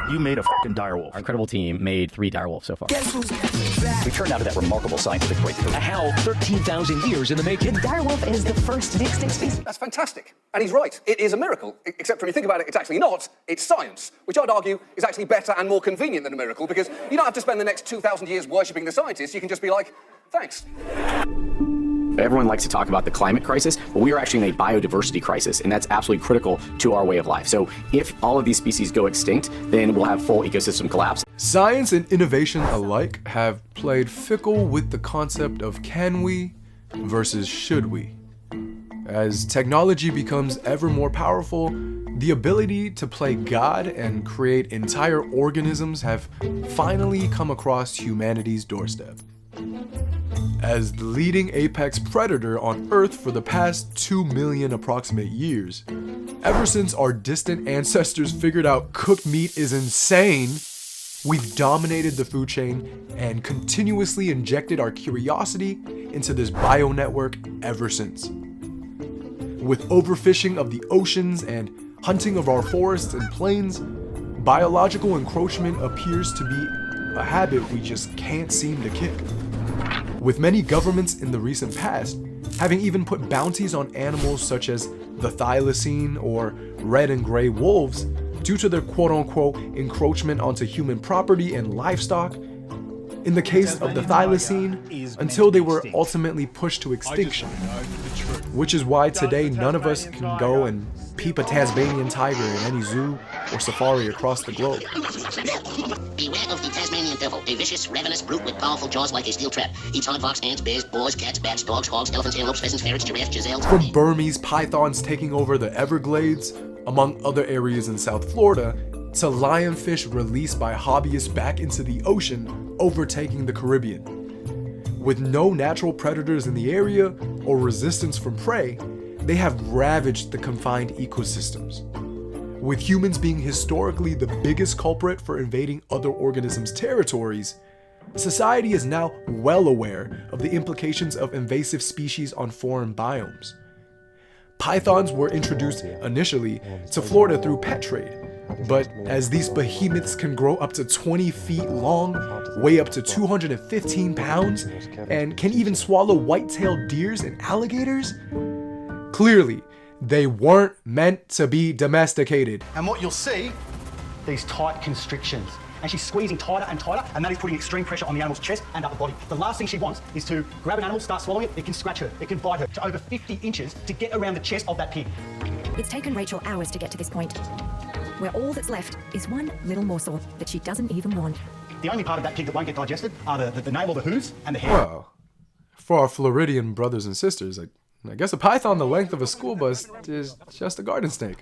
You made a fucking direwolf. Our incredible team made 3 direwolves so far. We turned out of that remarkable scientific breakthrough. How 13,000 years in the making. The direwolf is the first de-extinct species. That's fantastic. And he's right. It is a miracle. Except when you think about it, it's actually not. It's science, which I'd argue is actually better and more convenient than a miracle, because you don't have to spend the next 2,000 years worshipping the scientists. You can just be like, thanks. Everyone likes to talk about the climate crisis, but we are actually in a biodiversity crisis, and that's absolutely critical to our way of life. So if all of these species go extinct, then we'll have full ecosystem collapse. Science and innovation alike have played fickle with the concept of can we versus should we. As technology becomes ever more powerful, the ability to play God and create entire organisms have finally come across humanity's doorstep. As the leading apex predator on Earth for the past 2 million approximate years, ever since our distant ancestors figured out cooked meat is insane, we've dominated the food chain and continuously injected our curiosity into this bio-network ever since. With overfishing of the oceans and hunting of our forests and plains, biological encroachment appears to be a habit we just can't seem to kick. With many governments in the recent past having even put bounties on animals such as the thylacine or red and gray wolves due to their quote-unquote encroachment onto human property and livestock. In the case of the thylacine, until they were ultimately pushed to extinction. Which is why today none of us can go and peep a Tasmanian tiger in any zoo or safari across the globe. Beware of the Tasmanian devil, a vicious, ravenous brute with powerful jaws like a steel trap. Eats aardvarks, ants, bears, boars, cats, bats, dogs, hogs, elephants, antelopes, pheasants, ferrets, giraffes, gazelles. From Burmese pythons taking over the Everglades, among other areas in South Florida, to lionfish released by hobbyists back into the ocean, overtaking the Caribbean. With no natural predators in the area or resistance from prey, they have ravaged the confined ecosystems. With humans being historically the biggest culprit for invading other organisms' territories, society is now well aware of the implications of invasive species on foreign biomes. Pythons were introduced initially to Florida through pet trade, but as these behemoths can grow up to 20 feet long, weigh up to 215 pounds, and can even swallow white-tailed deers and alligators, clearly, they weren't meant to be domesticated. And what you'll see, these tight constrictions. And she's squeezing tighter and tighter, and that is putting extreme pressure on the animal's chest and upper body. The last thing she wants is to grab an animal, start swallowing it, it can scratch her, it can bite her to over 50 inches to get around the chest of that pig. It's taken Rachel hours to get to this point, where all that's left is one little morsel that she doesn't even want. The only part of that pig that won't get digested are the navel, the hooves, and the hair. Well, for our Floridian brothers and sisters, I guess a python the length of a school bus is just a garden snake.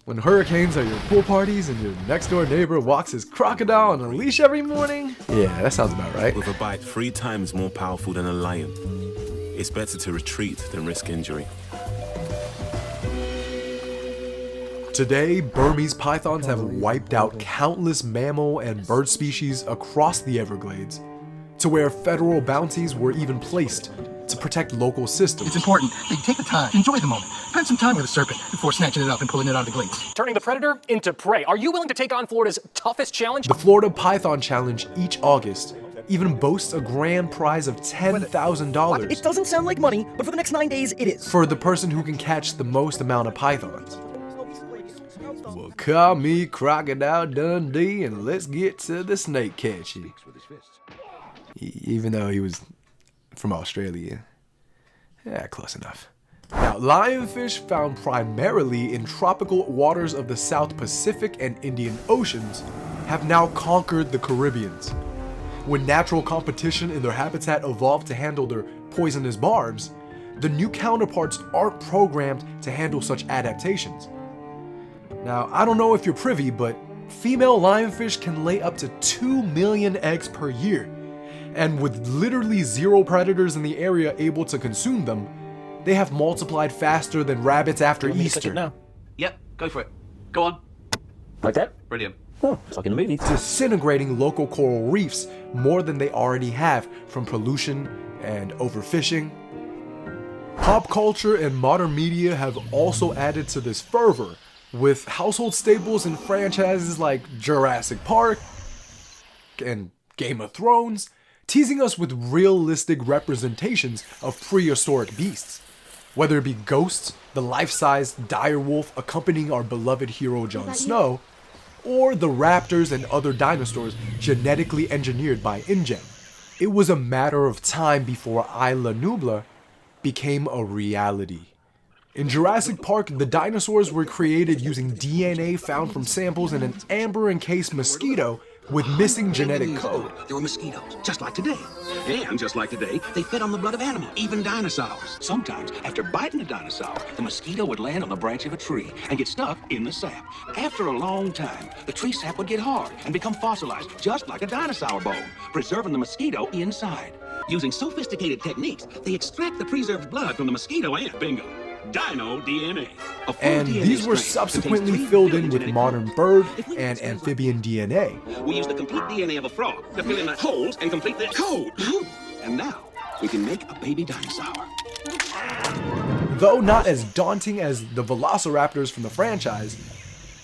When hurricanes are your pool parties and your next door neighbor walks his crocodile on a leash every morning, yeah, that sounds about right. With a bite 3 times more powerful than a lion, it's better to retreat than risk injury. Today, Burmese pythons have wiped out countless mammal and bird species across the Everglades, to where federal bounties were even placed to protect local systems. It's important that you take the time to enjoy the moment. Spend some time with a serpent before snatching it up and pulling it out of the glades. Turning the predator into prey. Are you willing to take on Florida's toughest challenge? The Florida Python Challenge each August even boasts a grand prize of $10,000. It doesn't sound like money, but for the next 9 days, it is. For the person who can catch the most amount of pythons. Well, call me Crocodile Dundee and let's get to the snake catching. Even though he was from Australia. Yeah, close enough. Now, lionfish found primarily in tropical waters of the South Pacific and Indian Oceans have now conquered the Caribbeans. When natural competition in their habitat evolved to handle their poisonous barbs, the new counterparts aren't programmed to handle such adaptations. Now, I don't know if you're privy, but female lionfish can lay up to 2 million eggs per year. And with literally 0 predators in the area able to consume them, they have multiplied faster than rabbits after Easter. Now? Yep, go for it. Go on. Like that? Brilliant. Oh, it's like in the movie. Disintegrating local coral reefs more than they already have from pollution and overfishing. Pop culture and modern media have also added to this fervor, with household staples and franchises like Jurassic Park and Game of Thrones, teasing us with realistic representations of prehistoric beasts. Whether it be ghosts, the life-sized direwolf accompanying our beloved hero Jon Snow, or the raptors and other dinosaurs genetically engineered by InGen. It was a matter of time before Isla Nublar became a reality. In Jurassic Park, the dinosaurs were created using DNA found from samples in an amber-encased mosquito with missing genetic code. There were mosquitoes, just like today. And just like today, they fed on the blood of animals, even dinosaurs. Sometimes, after biting a dinosaur, the mosquito would land on the branch of a tree and get stuck in the sap. After a long time, the tree sap would get hard and become fossilized, just like a dinosaur bone, preserving the mosquito inside. Using sophisticated techniques, they extract the preserved blood from the mosquito and, bingo, dino DNA. And these were subsequently filled in with modern bird and amphibian DNA. We use the complete DNA of a frog to fill in the holes and complete the code. And now, we can make a baby dinosaur. Though not as daunting as the velociraptors from the franchise,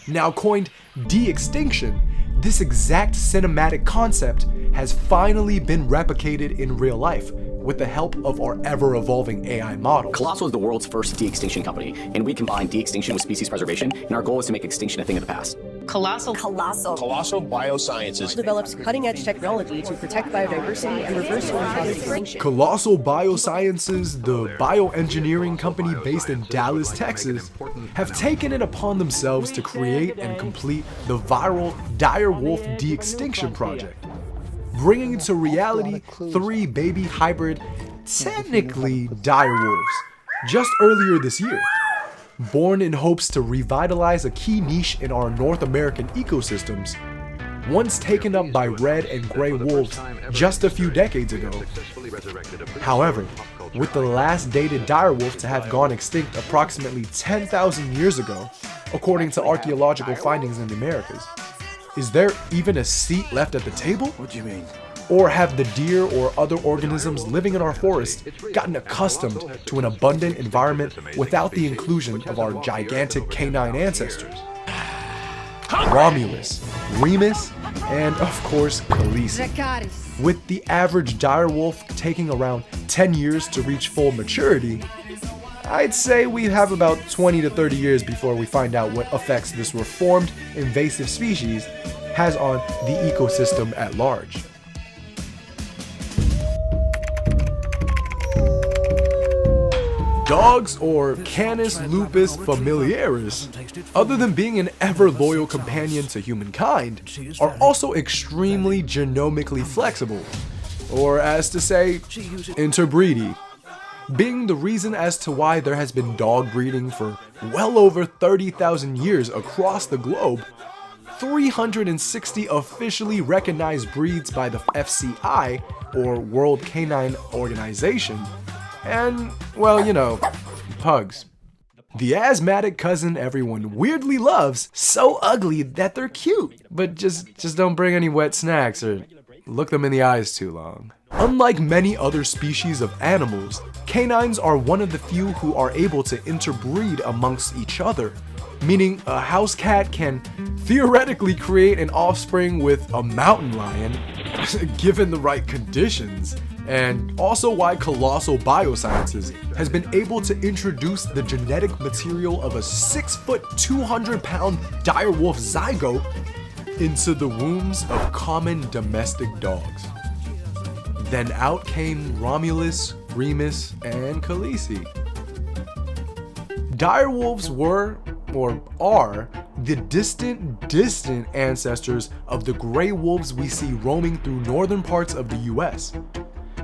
now coined De-Extinction, this exact cinematic concept has finally been replicated in real life with the help of our ever-evolving AI models. Colossal is the world's first de-extinction company, and we combine de-extinction with species preservation, and our goal is to make extinction a thing of the past. Colossal Biosciences develops cutting-edge technology to protect biodiversity and reverse human extinction. Colossal Biosciences, the bioengineering company based in Dallas, Texas, have taken it upon themselves to create and complete the viral direwolf de-extinction project, bringing to reality 3 baby hybrid, technically direwolves, just earlier this year. Born in hopes to revitalize a key niche in our North American ecosystems, once taken up by red and gray wolves just a few decades ago. However, with the last dated direwolf to have gone extinct approximately 10,000 years ago, according to archaeological findings in the Americas, is there even a seat left at the table? What do you mean? Or have the deer or other organisms living in our forests gotten accustomed to an abundant environment without the inclusion of our gigantic canine ancestors? Romulus, Remus, and of course Khaleesi. With the average direwolf taking around 10 years to reach full maturity, I'd say we have about 20 to 30 years before we find out what effects this reformed invasive species has on the ecosystem at large. Dogs, or Canis lupus familiaris, other than being an ever-loyal companion to humankind, are also extremely genomically flexible, or as to say, interbreedy, being the reason as to why there has been dog breeding for well over 30,000 years across the globe, 360 officially recognized breeds by the FCI, or World Canine Organization, and, well, you know, pugs. The asthmatic cousin everyone weirdly loves, so ugly that they're cute, but just don't bring any wet snacks or look them in the eyes too long. Unlike many other species of animals, canines are one of the few who are able to interbreed amongst each other, meaning a house cat can theoretically create an offspring with a mountain lion, given the right conditions. And also why Colossal Biosciences has been able to introduce the genetic material of a 6-foot, 200-pound direwolf zygote into the wombs of common domestic dogs. Then out came Romulus, Remus, and Khaleesi. Direwolves were, or are, the distant ancestors of the gray wolves we see roaming through northern parts of the US.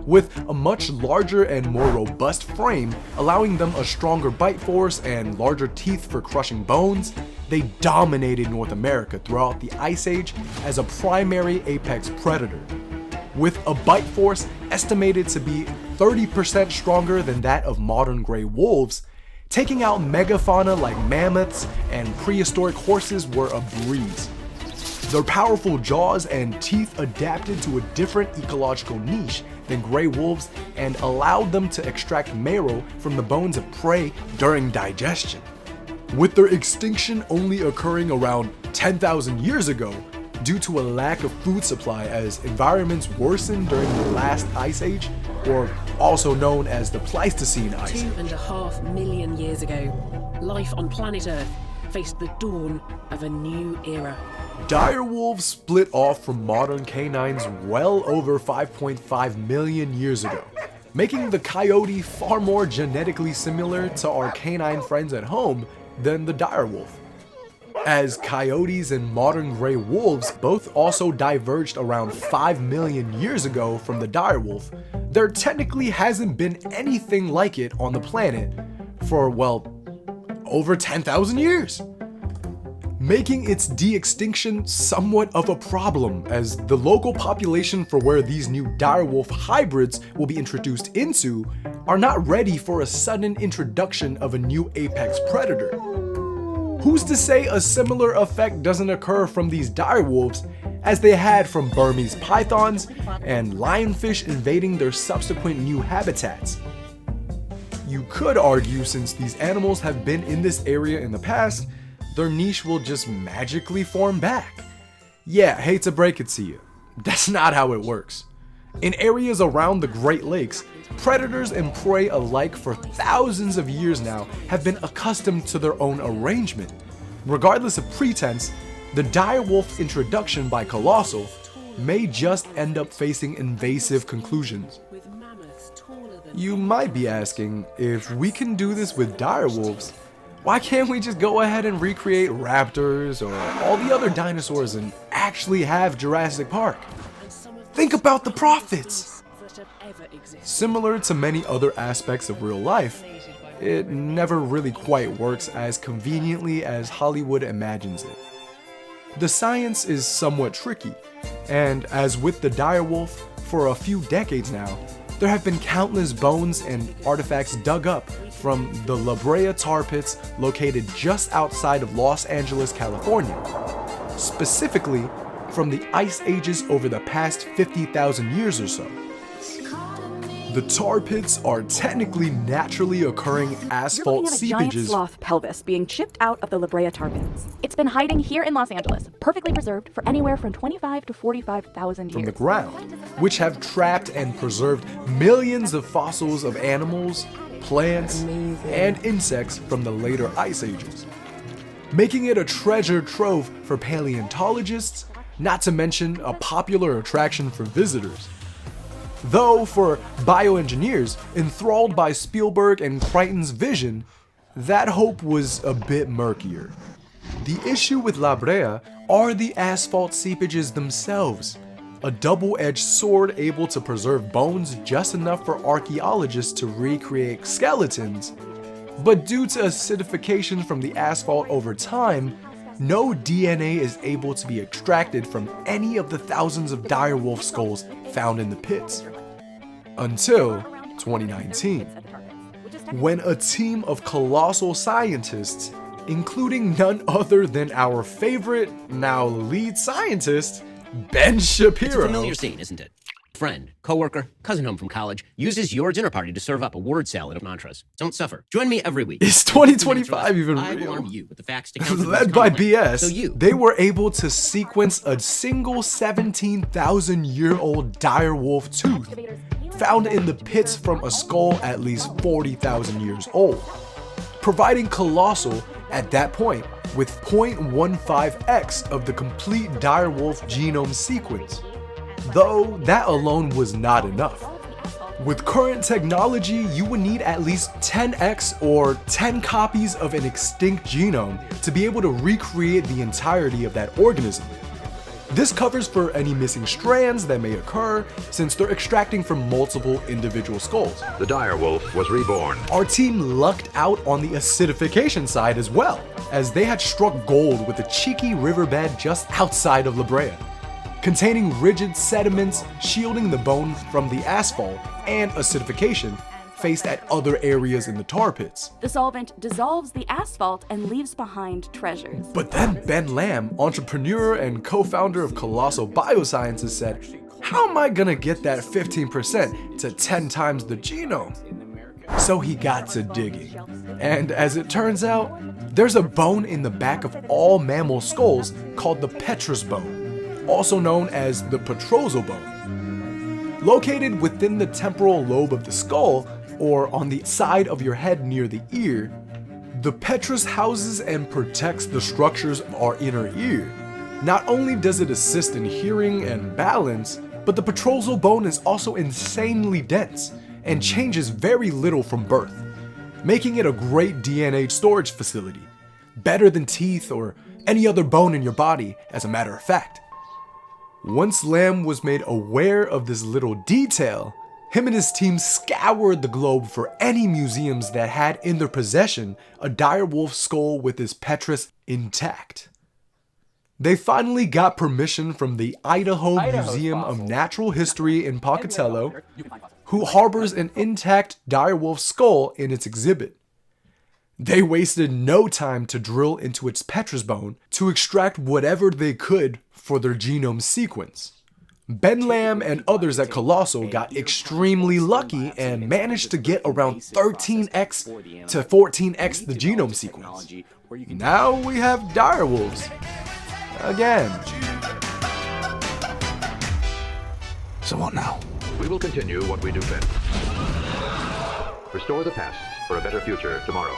With a much larger and more robust frame, allowing them a stronger bite force and larger teeth for crushing bones, they dominated North America throughout the Ice Age as a primary apex predator. With a bite force estimated to be 30% stronger than that of modern gray wolves, taking out megafauna like mammoths and prehistoric horses were a breeze. Their powerful jaws and teeth adapted to a different ecological niche than gray wolves and allowed them to extract marrow from the bones of prey during digestion. with their extinction only occurring around 10,000 years ago due to a lack of food supply as environments worsened during the last ice age, or also known as the Pleistocene ice age. 2.5 million years ago, life on planet Earth faced the dawn of a new era. Direwolves split off from modern canines well over 5.5 million years ago, making the coyote far more genetically similar to our canine friends at home than the direwolf. As coyotes and modern gray wolves both also diverged around 5 million years ago from the direwolf, there technically hasn't been anything like it on the planet for, well, over 10,000 years. Making its de-extinction somewhat of a problem, as the local population for where these new direwolf hybrids will be introduced into are not ready for a sudden introduction of a new apex predator. Who's to say a similar effect doesn't occur from these direwolves as they had from Burmese pythons and lionfish invading their subsequent new habitats? You could argue, since these animals have been in this area in the past, their niche will just magically form back. Yeah, hate to break it to you, that's not how it works. In areas around the Great Lakes, predators and prey alike for thousands of years now have been accustomed to their own arrangement. Regardless of pretense, the direwolf introduction by Colossal may just end up facing invasive conclusions. You might be asking, if we can do this with direwolves, why can't we just go ahead and recreate raptors or all the other dinosaurs and actually have Jurassic Park? Think about the profits! Similar to many other aspects of real life, it never really quite works as conveniently as Hollywood imagines it. The science is somewhat tricky, and as with the direwolf, for a few decades now, there have been countless bones and artifacts dug up from the La Brea tar pits located just outside of Los Angeles, California. Specifically, from the ice ages over the past 50,000 years or so. The tar pits are technically naturally occurring asphalt You're looking at a giant seepages. sloth pelvis being chipped out of the La Brea tar pits. It's been hiding here in Los Angeles, perfectly preserved for anywhere from 25 to 45,000 years. From the ground, which have trapped and preserved millions of fossils of animals, plants, and insects from the later ice ages, making it a treasure trove for paleontologists, not to mention a popular attraction for visitors. Though for bioengineers enthralled by Spielberg and Crichton's vision, that hope was a bit murkier. The issue with La Brea are the asphalt seepages themselves, a double-edged sword able to preserve bones just enough for archaeologists to recreate skeletons, but due to acidification from the asphalt over time, no DNA is able to be extracted from any of the thousands of direwolf skulls found in the pits. Until 2019, when a team of colossal scientists, including none other than our favorite, now lead scientist, Ben Shapiro. It's a familiar scene, isn't it? Friend, coworker, cousin home from college uses your dinner party to serve up a word salad of mantras. Don't suffer. Join me every week. Is 2025 even I will real? arm you with the facts to counter Led by these BS, so they were able to sequence a single 17,000-year-old direwolf tooth found in the pits from a skull at least 40,000 years old, providing Colossal, at that point, with 0.15x of the complete direwolf genome sequence. Though that alone was not enough. With current technology, you would need at least 10x or 10 copies of an extinct genome to be able to recreate the entirety of that organism. This covers for any missing strands that may occur, since they're extracting from multiple individual skulls. The direwolf was reborn. Our team lucked out on the acidification side as well, as they had struck gold with a cheeky riverbed just outside of La Brea, containing rigid sediments shielding the bone from the asphalt and acidification faced at other areas in the tar pits. The solvent dissolves the asphalt and leaves behind treasures. But then Ben Lamb, entrepreneur and co-founder of Colossal Biosciences, said, "How am I gonna get that 15% to 10 times the genome?" So he got to digging. And as it turns out, there's a bone in the back of all mammal skulls called the petrous bone, also known as the petrosal bone. Located within the temporal lobe of the skull, or on the side of your head near the ear, the petrous houses and protects the structures of our inner ear. Not only does it assist in hearing and balance, but the petrosal bone is also insanely dense and changes very little from birth, making it a great DNA storage facility, better than teeth or any other bone in your body, as a matter of fact. Once Lamb was made aware of this little detail, him and his team scoured the globe for any museums that had in their possession a direwolf skull with his petrous intact. They finally got permission from the Idaho Museum of Natural History in Pocatello, who harbors an intact direwolf skull in its exhibit. They wasted no time to drill into its petrous bone to extract whatever they could for their genome sequence. Ben Lamb and others at Colossal got extremely lucky and managed to get around 13x to 14x the genome sequence. Now we have direwolves. Again. So what now? We will continue what we do best. Restore the past for a better future tomorrow.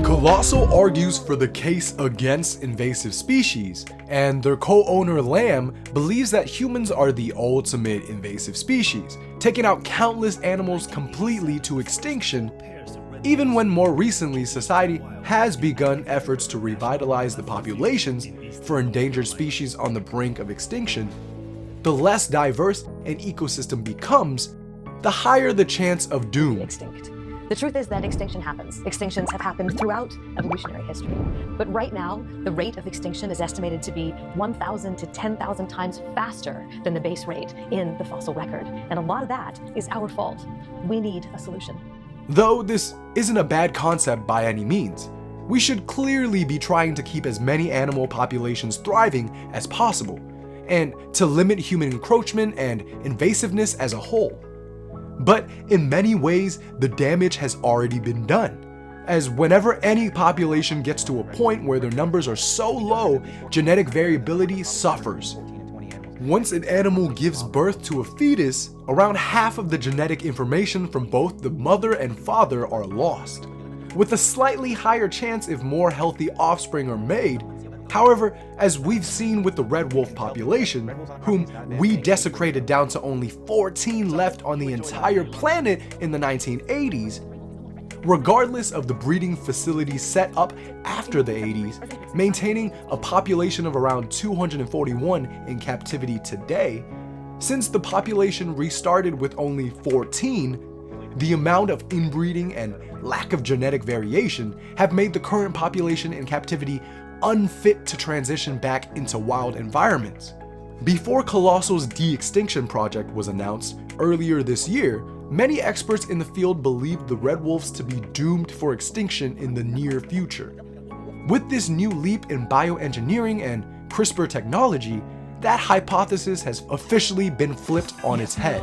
Colossal argues for the case against invasive species, and their co-owner Lamb believes that humans are the ultimate invasive species, taking out countless animals completely to extinction, even when more recently society has begun efforts to revitalize the populations for endangered species on the brink of extinction. The less diverse an ecosystem becomes, the higher the chance of doom. The truth is that extinction happens. Extinctions have happened throughout evolutionary history. But right now, the rate of extinction is estimated to be 1,000 to 10,000 times faster than the base rate in the fossil record. And a lot of that is our fault. We need a solution. Though this isn't a bad concept by any means, we should clearly be trying to keep as many animal populations thriving as possible, and to limit human encroachment and invasiveness as a whole. But in many ways, the damage has already been done, as whenever any population gets to a point where their numbers are so low, genetic variability suffers. Once an animal gives birth to a fetus, around half of the genetic information from both the mother and father are lost, with a slightly higher chance if more healthy offspring are made. However, as we've seen with the red wolf population, whom we desecrated down to only 14 left on the entire planet in the 1980s, regardless of the breeding facilities set up after the 80s, maintaining a population of around 241 in captivity today, since the population restarted with only 14, the amount of inbreeding and lack of genetic variation have made the current population in captivity unfit to transition back into wild environments. Before Colossal's De-Extinction project was announced earlier this year, many experts in the field believed the red wolves to be doomed for extinction in the near future. With this new leap in bioengineering and CRISPR technology, that hypothesis has officially been flipped on its head.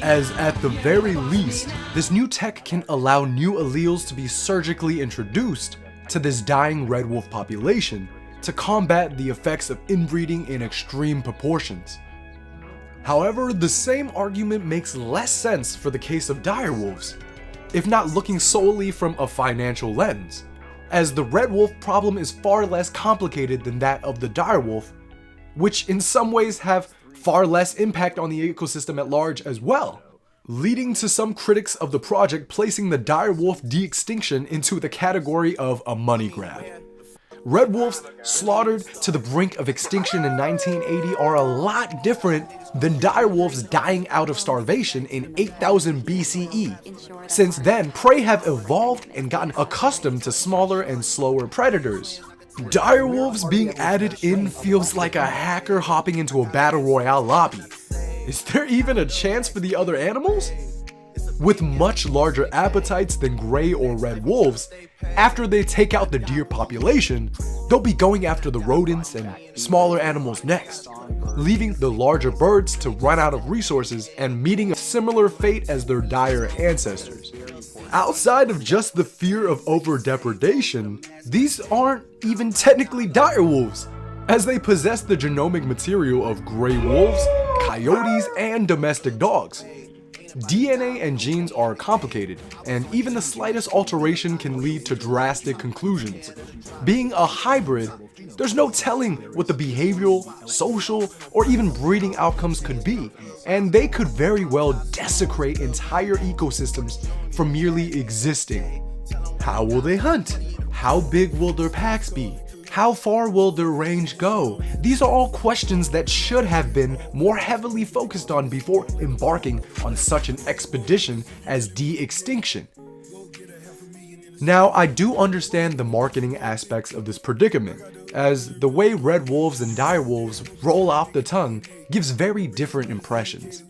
As at the very least, this new tech can allow new alleles to be surgically introduced to this dying red wolf population to combat the effects of inbreeding in extreme proportions. However, the same argument makes less sense for the case of direwolves, if not looking solely from a financial lens, as the red wolf problem is far less complicated than that of the direwolf, which in some ways have far less impact on the ecosystem at large as well, leading to some critics of the project placing the direwolf de-extinction into the category of a money grab. Red wolves slaughtered to the brink of extinction in 1980 are a lot different than direwolves dying out of starvation in 8000 BCE. Since then, prey have evolved and gotten accustomed to smaller and slower predators. Direwolves being added in feels like a hacker hopping into a battle royale lobby. Is there even a chance for the other animals? with much larger appetites than gray or red wolves, after they take out the deer population, they'll be going after the rodents and smaller animals next, leaving the larger birds to run out of resources and meeting a similar fate as their dire ancestors. Outside of just the fear of over-depredation, these aren't even technically dire wolves, as they possess the genomic material of gray wolves, coyotes, and domestic dogs. DNA and genes are complicated, and even the slightest alteration can lead to drastic conclusions. Being a hybrid, there's no telling what the behavioral, social, or even breeding outcomes could be, and they could very well desecrate entire ecosystems from merely existing. How will they hunt? How big will their packs be? How far will their range go? These are all questions that should have been more heavily focused on before embarking on such an expedition as De-Extinction. Now, I do understand the marketing aspects of this predicament, as the way red wolves and dire wolves roll off the tongue gives very different impressions.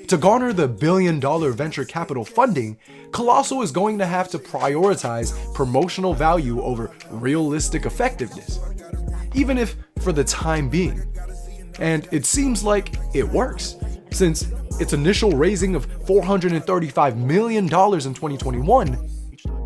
To garner the billion-dollar venture capital funding, Colossal is going to have to prioritize promotional value over realistic effectiveness, even if for the time being. And it seems like it works, since its initial raising of $435 million in 2021,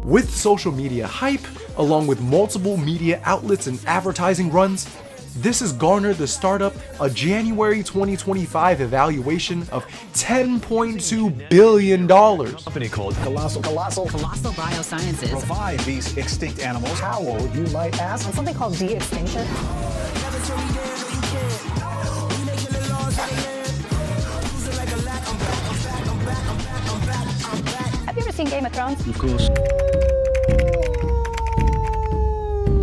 with social media hype, along with multiple media outlets and advertising runs, this has garnered the startup a January 2025 evaluation of $10.2 billion. Company called Colossal Biosciences. Revive these extinct animals. How, you might ask? On something called De-Extinction. Have you ever seen Game of Thrones? Of course.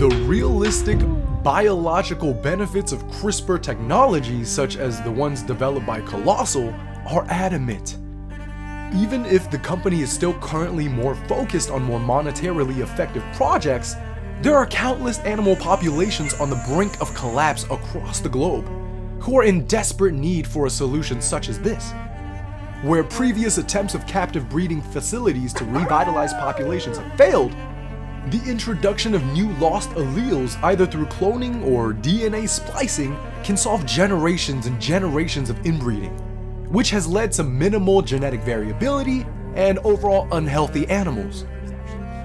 The realistic biological benefits of CRISPR technology, such as the ones developed by Colossal, are adamant. Even if the company is still currently more focused on more monetarily effective projects, there are countless animal populations on the brink of collapse across the globe who are in desperate need for a solution such as this. Where previous attempts of captive breeding facilities to revitalize populations have failed, the introduction of new lost alleles, either through cloning or DNA splicing, can solve generations and generations of inbreeding, which has led to minimal genetic variability and overall unhealthy animals.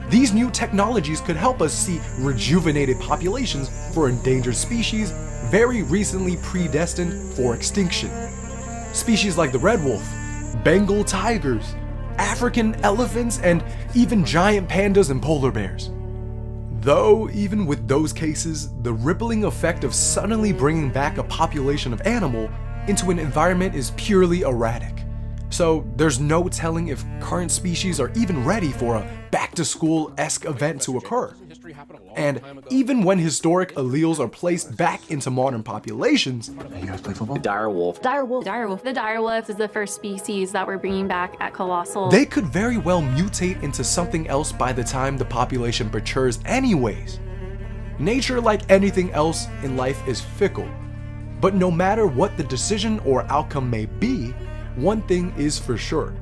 These new technologies could help us see rejuvenated populations for endangered species very recently predestined for extinction. Species like the red wolf, Bengal tigers, African elephants, and even giant pandas and polar bears. Though, even with those cases, the rippling effect of suddenly bringing back a population of animal into an environment is purely erratic. So there's no telling if current species are even ready for a back-to-school-esque event to occur. And even when historic alleles are placed back into modern populations, you guys play football? The dire wolf. The dire wolf is the first species that we're bringing back at Colossal. They could very well mutate into something else by the time the population matures anyways. Nature, like anything else in life, is fickle. But no matter what the decision or outcome may be, one thing is for sure.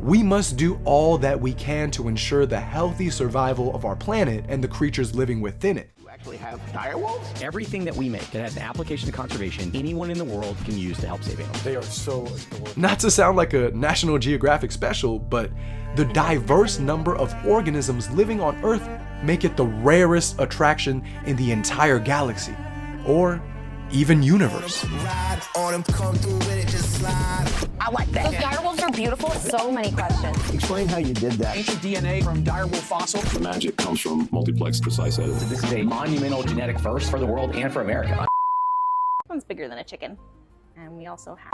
We must do all that we can to ensure the healthy survival of our planet and the creatures living within it. You actually have dire wolves? Everything that we make that has an application to conservation, anyone in the world can use to help save animals. They are so adorable. Not to sound like a National Geographic special, but the diverse number of organisms living on Earth make it the rarest attraction in the entire galaxy, or even universe. I like that. Those dire wolves are beautiful. So many questions. Explain how you did that. Ancient DNA from dire wolf fossil. The magic comes from multiplex precise editing. This is a monumental genetic first for the world and for America. One's bigger than a chicken. And we also have